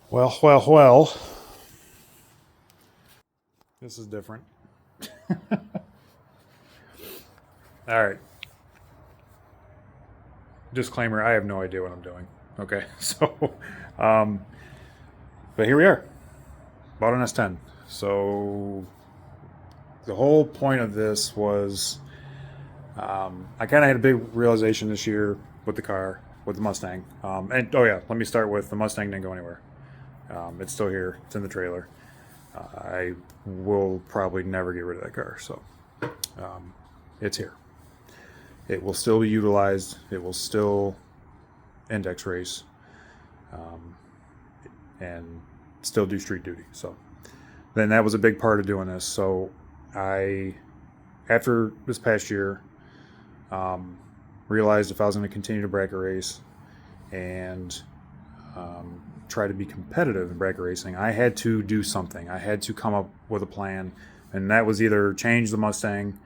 Well. This is different. All right. Disclaimer, I have no idea what I'm doing. Okay. So, um, but here we are. Bought an S10. So, the whole point of this was I kind of had a big realization this year with the car, with the Mustang. And, oh, yeah, let me start with the Mustang didn't go anywhere. It's still here, it's in the trailer. I will probably never get rid of that car. So, it's here. It will still be utilized. It will still index race and still do street duty. So then that was a big part of doing this. So I, after this past year, realized if I was going to continue to bracket race and try to be competitive in bracket racing, I had to do something. I had to come up with a plan, and that was either change the Mustang,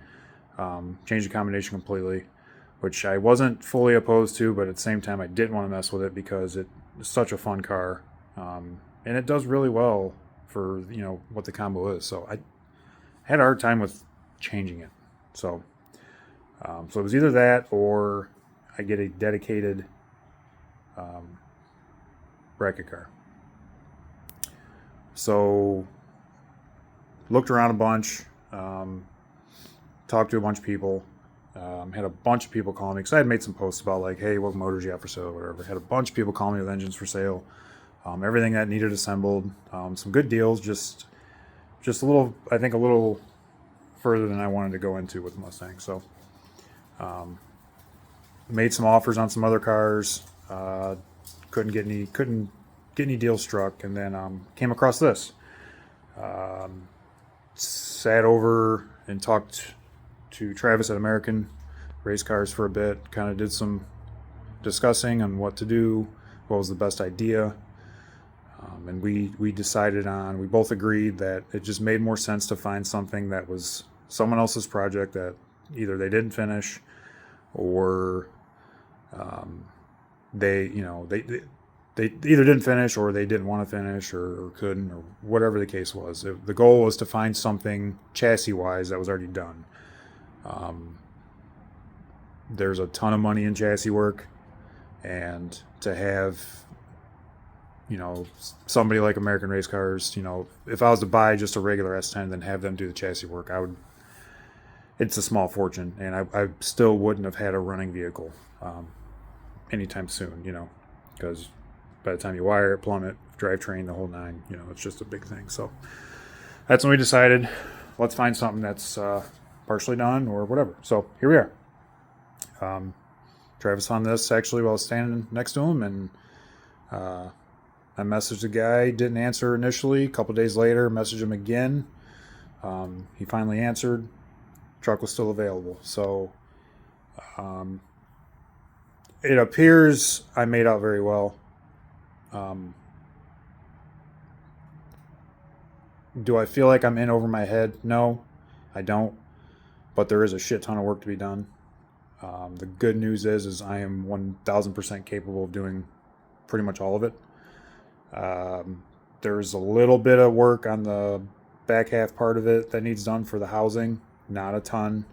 change the combination completely, which I wasn't fully opposed to, but at the same time I didn't want to mess with it because it's such a fun car, and it does really well for what the combo is. So I had a hard time with changing it. So it was either that or I get a dedicated bracket car. So looked around a bunch, talked to a bunch of people. Had a bunch of people calling me because I had made some posts about like, hey, what motors you have for sale or whatever. Had a bunch of people calling me with engines for sale, everything that needed assembled, some good deals, just a little, I think a little further than I wanted to go into with the Mustang. So made some offers on some other cars, couldn't get any deals struck, and then came across this. Sat over and talked to Travis at American Race Cars for a bit, kind of did some discussing on what to do, what was the best idea, and we decided on, we both agreed that it just made more sense to find something that was someone else's project that either they didn't finish or they either didn't finish or they didn't want to finish or couldn't or whatever the case was. The goal was to find something chassis-wise that was already done. There's a ton of money in chassis work, and to have somebody like American Race Cars, if I was to buy just a regular S10 then have them do the chassis work, it's a small fortune, and I still wouldn't have had a running vehicle anytime soon, because by the time you wire it, plumb it, drivetrain, the whole nine, it's just a big thing. So that's when we decided, let's find something that's partially done or whatever. So here we are. Travis found this actually while I was standing next to him, and I messaged the guy, didn't answer initially. A couple days later, messaged him again. He finally answered. Truck was still available. So it appears I made out very well. Do I feel like I'm in over my head? No, I don't. But there is a shit ton of work to be done. The good news is I am 1,000% capable of doing pretty much all of it. There's a little bit of work on the back half part of it that needs done for the housing. Not a ton.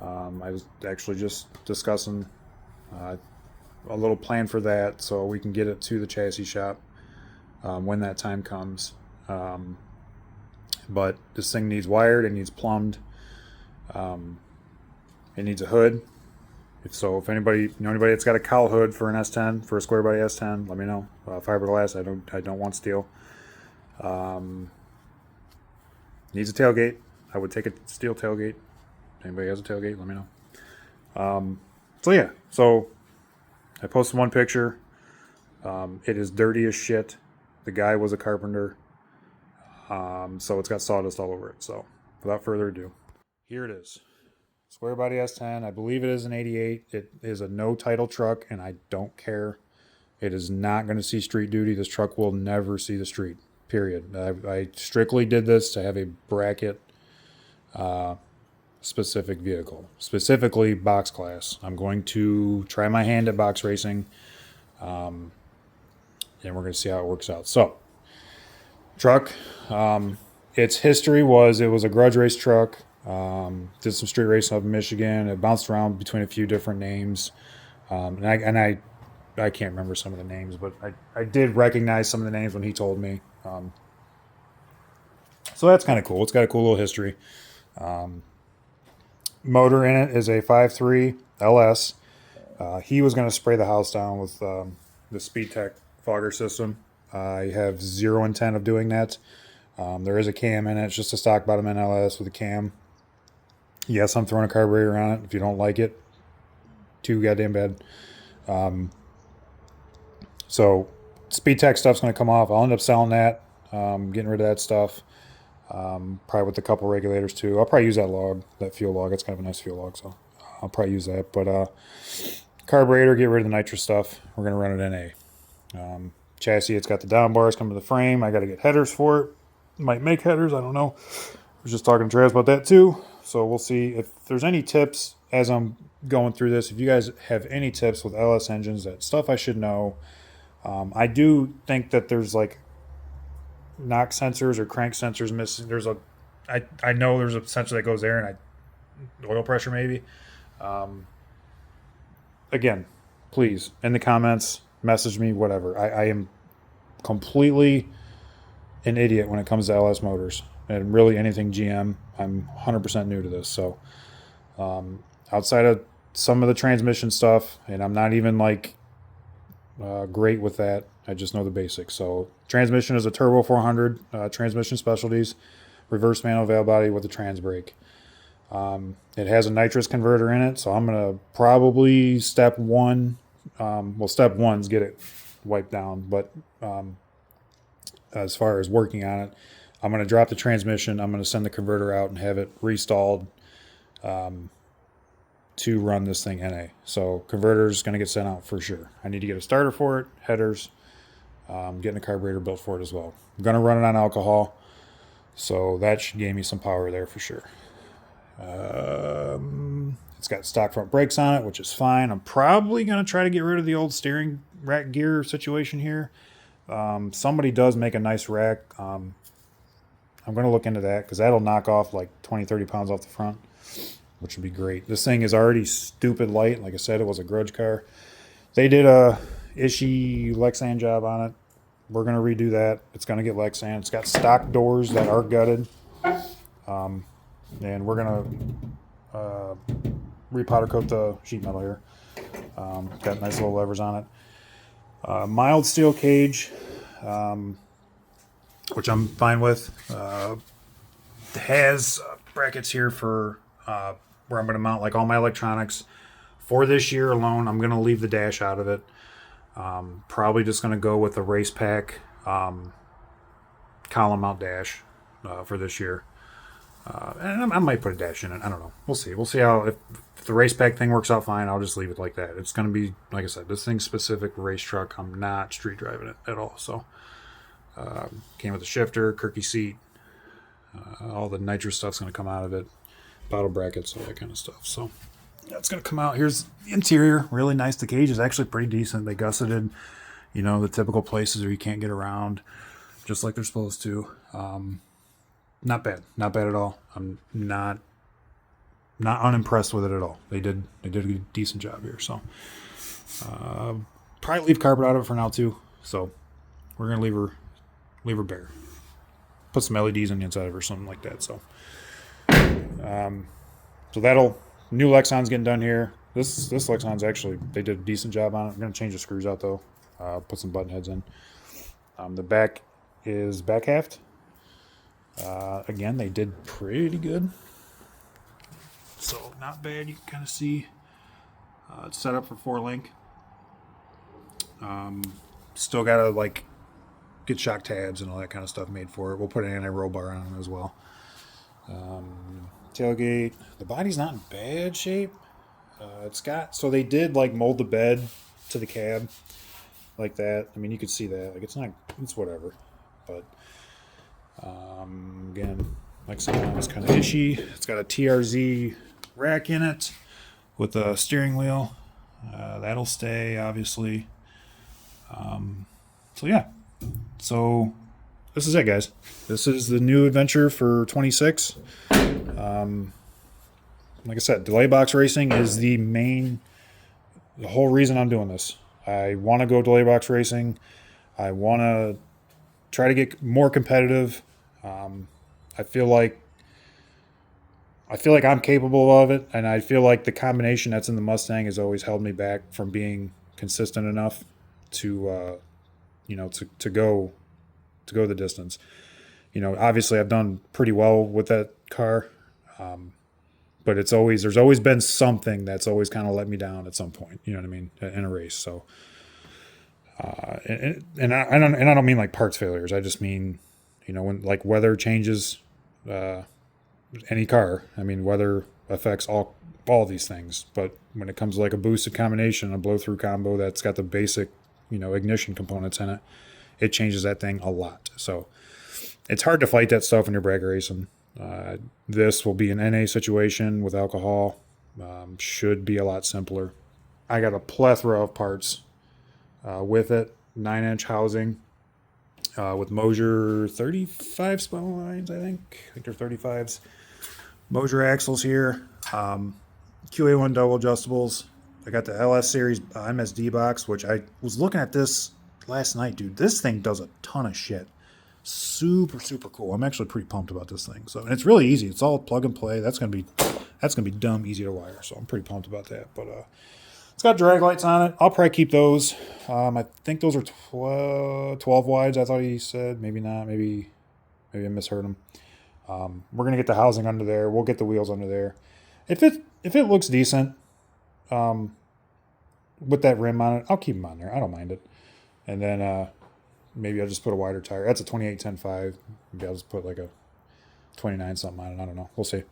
I was actually just discussing a little plan for that so we can get it to the chassis shop when that time comes. But this thing needs wired, it needs plumbed, it needs a hood. If anybody anybody that's got a cowl hood for an S10, for a square body S10, let me know. Fiberglass, I don't want steel. Needs a tailgate. I would take a steel tailgate. If anybody has a tailgate, let me know. So I posted one picture. It is dirty as shit. The guy was a carpenter. So it's got sawdust all over it. So without further ado, here it is. Square body S10. I believe it is an 88. It is a no title truck, and I don't care. It is not going to see street duty. This truck will never see the street, period. I strictly did this to have a bracket specific vehicle, specifically box class. I'm going to try my hand at box racing, and we're going to see how it works out. So truck. Its history was it was a grudge race truck. Did some street racing up in Michigan. It bounced around between a few different names. I can't remember some of the names, but I did recognize some of the names when he told me. So that's kind of cool. It's got a cool little history. Motor in it is a 5.3 LS. He was going to spray the house down with the SpeedTech fogger system. I have zero intent of doing that. There is a cam in it. It's just a stock bottom end LS with a cam. Yes, I'm throwing a carburetor on it. If you don't like it, too goddamn bad. So SpeedTech stuff's going to come off. I'll end up selling that, getting rid of that stuff. Probably with a couple regulators too. I'll probably use that log, that fuel log. It's kind of a nice fuel log, so I'll probably use that. But carburetor, get rid of the nitrous stuff. We're going to run it NA. Chassis, it's got the down bars coming to the frame. I got to get headers for it. Might make headers, I don't know. I was just talking to Travis about that too. So we'll see if there's any tips as I'm going through this. If you guys have any tips with LS engines, that stuff I should know. I do think that there's like knock sensors or crank sensors missing. I know there's a sensor that goes there, and oil pressure maybe. Again, please in the comments message me, whatever. I am completely an idiot when it comes to LS motors and really anything GM. I'm 100% new to this, so outside of some of the transmission stuff, and I'm not even like great with that. I just know the basics. So transmission is a turbo 400 transmission specialties, reverse manual valve body with a trans brake. It has a nitrous converter in it, so I'm gonna probably step one's get it wiped down, but as far as working on it, I'm gonna drop the transmission. I'm gonna send the converter out and have it restalled to run this thing NA. So converter's gonna get sent out for sure. I need to get a starter for it, headers, getting a carburetor built for it as well. I'm gonna run it on alcohol, so that should gain me some power there for sure. It's got stock front brakes on it, which is fine. I'm probably gonna try to get rid of the old steering rack gear situation here. Somebody does make a nice rack. I'm gonna look into that because that'll knock off like 20-30 pounds off the front, which would be great. This thing is already stupid light. Like I said, it was a grudge car. They did a Ishii Lexan job on it. We're going to redo that. It's going to get Lexan. It's got stock doors that are gutted. And we're going to repowder coat the sheet metal here. Got nice little levers on it. Mild steel cage, which I'm fine with. Has brackets here for where I'm going to mount like all my electronics. For this year alone, I'm going to leave the dash out of it. Probably just going to go with a race pack column mount dash for this year. And I might put a dash in it. I don't know. We'll see. We'll see how, if the race pack thing works out fine, I'll just leave it like that. It's going to be, like I said, this thing's specific race truck. I'm not street driving it at all. So came with a shifter, Kirky seat. All the nitrous stuff's going to come out of it. Bottle brackets, all that kind of stuff. So that's going to come out. Here's the interior. Really nice. The cage is actually pretty decent. They gusseted, the typical places where you can't get around, just like they're supposed to. Not bad. Not bad at all. I'm not unimpressed with it at all. They did a decent job here. So probably leave carpet out of it for now too. So we're going to leave her bare. Put some LEDs on the inside of her, something like that. So new Lexon's getting done here. This Lexon's actually, they did a decent job on it. I'm going to change the screws out though. Put some button heads in. The back is back halved. Again, they did pretty good. So not bad. You can kind of see it's set up for 4-link. Still got to get shock tabs and all that kind of stuff made for it. We'll put an anti-roll bar on them as well. Tailgate. The body's not in bad shape. So they did mold the bed to the cab like that. I mean, you could see that. It's whatever. But again, like something was kind of ishy. It's got a TRZ rack in it with a steering wheel. That'll stay, obviously. So yeah. So this is it, guys. This is the new adventure for 26. Like I said, delay box racing is the whole reason I'm doing this. I want to go delay box racing. I want to try to get more competitive. I feel like I'm capable of it, and I feel like the combination that's in the Mustang has always held me back from being consistent enough to to go the distance. Obviously I've done pretty well with that car, but there's always been something that's always kind of let me down at some point. You know what I mean, in a race. So, I don't mean like parts failures. I just mean, when like weather changes, any car. I mean, weather affects all these things. But when it comes to like a boosted combination, a blow through combo that's got the basic, ignition components in it, it changes that thing a lot. So it's hard to fight that stuff when you're brag racing. This will be an NA situation with alcohol. Should be a lot simpler. I got a plethora of parts with it. 9-inch housing with Mosier 35 spindle lines, I think they're 35s. Mosier axles here. QA1 double adjustables. I got the LS series MSD box, which I was looking at this last night, dude. This thing does a ton of shit. Super, super cool. I'm actually pretty pumped about this thing. So, and it's really easy. It's all plug and play. That's gonna be dumb easy to wire. So I'm pretty pumped about that. But it's got drag lights on it. I'll probably keep those. I think those are 12 wides. I thought he said. Maybe not. Maybe I misheard him. We're gonna get the housing under there. We'll get the wheels under there. If it looks decent, with that rim on it, I'll keep them on there. I don't mind it. And then maybe I'll just put a wider tire. That's a 28-10-5. Maybe I'll just put like a 29 something on it. I don't know. We'll see.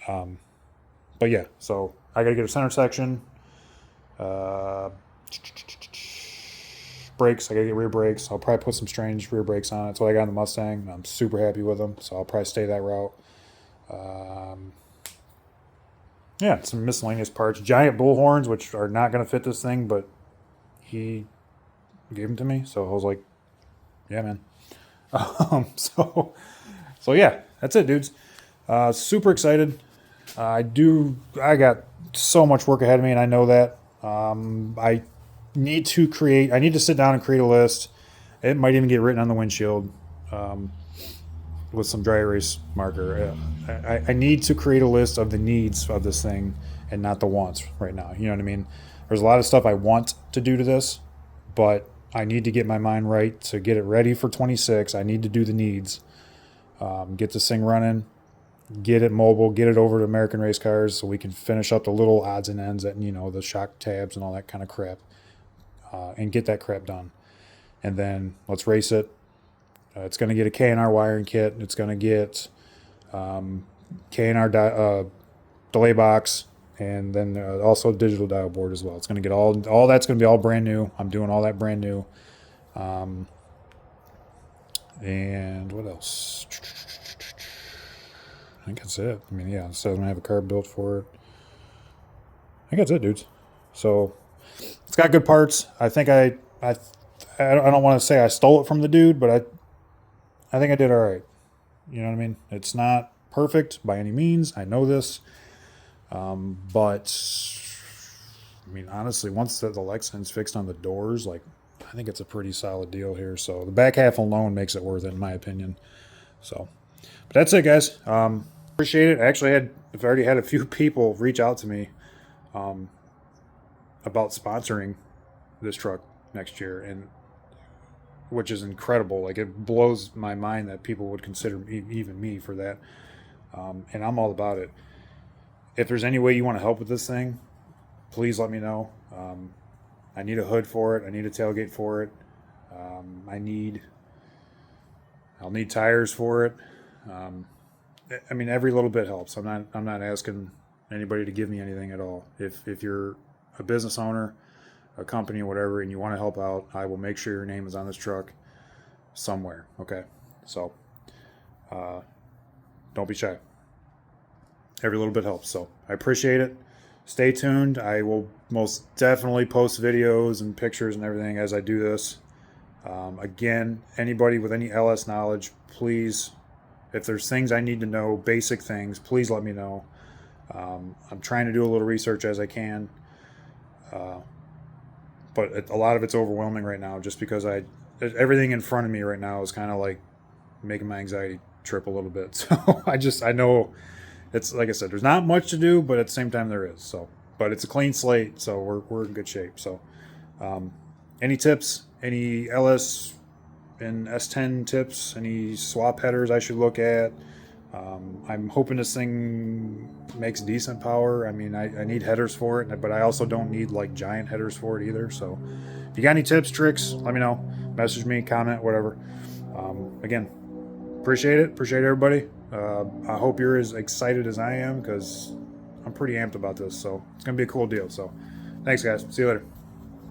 But yeah, so I got to get a center section. Brakes. I got to get rear brakes. I'll probably put some strange rear brakes on it. That's what I got in the Mustang. I'm super happy with them. So I'll probably stay that route. Yeah, some miscellaneous parts. Giant bull horns, which are not going to fit this thing, but he gave them to me. So I was like, yeah, man. So yeah, that's it, dudes. Super excited. I got so much work ahead of me, and I know that. I need to sit down and create a list. It might even get written on the windshield with some dry erase marker. I need to create a list of the needs of this thing and not the wants right now. You know what I mean? There's a lot of stuff I want to do to this, but I need to get my mind right to get it ready for 26. I need to do the needs. Get this thing running, get it mobile, get it over to American race cars so we can finish up the little odds and ends that, the shock tabs and all that kind of crap, and get that crap done. And then let's race it. It's going to get a K&R wiring kit. It's going to get K&R delay box, and then also digital dial board as well. It's going to get all that's going to be all brand new. I'm doing all that brand new. And what else? I think that's it. I mean, yeah, it says I'm going to have a car built for it. I think that's it, dudes. So it's got good parts. I think I don't want to say I stole it from the dude, but I think I did all right. You know what I mean? It's not perfect by any means. I know this. But I mean, honestly, once the Lexan's fixed on the doors, like, I think it's a pretty solid deal here. So the back half alone makes it worth it, in my opinion. So, but that's it, guys. Appreciate it. I've already had a few people reach out to me, about sponsoring this truck next year, and which is incredible. Like, it blows my mind that people would consider even me for that. And I'm all about it. If there's any way you want to help with this thing, please let me know. I need a hood for it. I need a tailgate for it. I'll need tires for it. I mean, every little bit helps. I'm not asking anybody to give me anything at all. If you're a business owner, a company or whatever, and you want to help out, I will make sure your name is on this truck somewhere. Okay. So, don't be shy. Every little bit helps. So I appreciate it. Stay tuned. I will most definitely post videos and pictures and everything as I do this. Again, anybody with any LS knowledge, please, if there's things I need to know, basic things, please let me know. I'm trying to do a little research as I can, but a lot of it's overwhelming right now just because everything in front of me right now is kind of like making my anxiety trip a little bit. So I know it's, like I said, there's not much to do, but at the same time there is. So, but it's a clean slate, so we're in good shape. So, any tips, any LS and S10 tips, any swap headers I should look at? I'm hoping this thing makes decent power. I mean, I need headers for it, but I also don't need like giant headers for it either. So if you got any tips, tricks, let me know. Message me, comment, whatever. Again, appreciate it. Appreciate everybody. I hope you're as excited as I am because I'm pretty amped about this. So it's going to be a cool deal. So thanks, guys. See you later.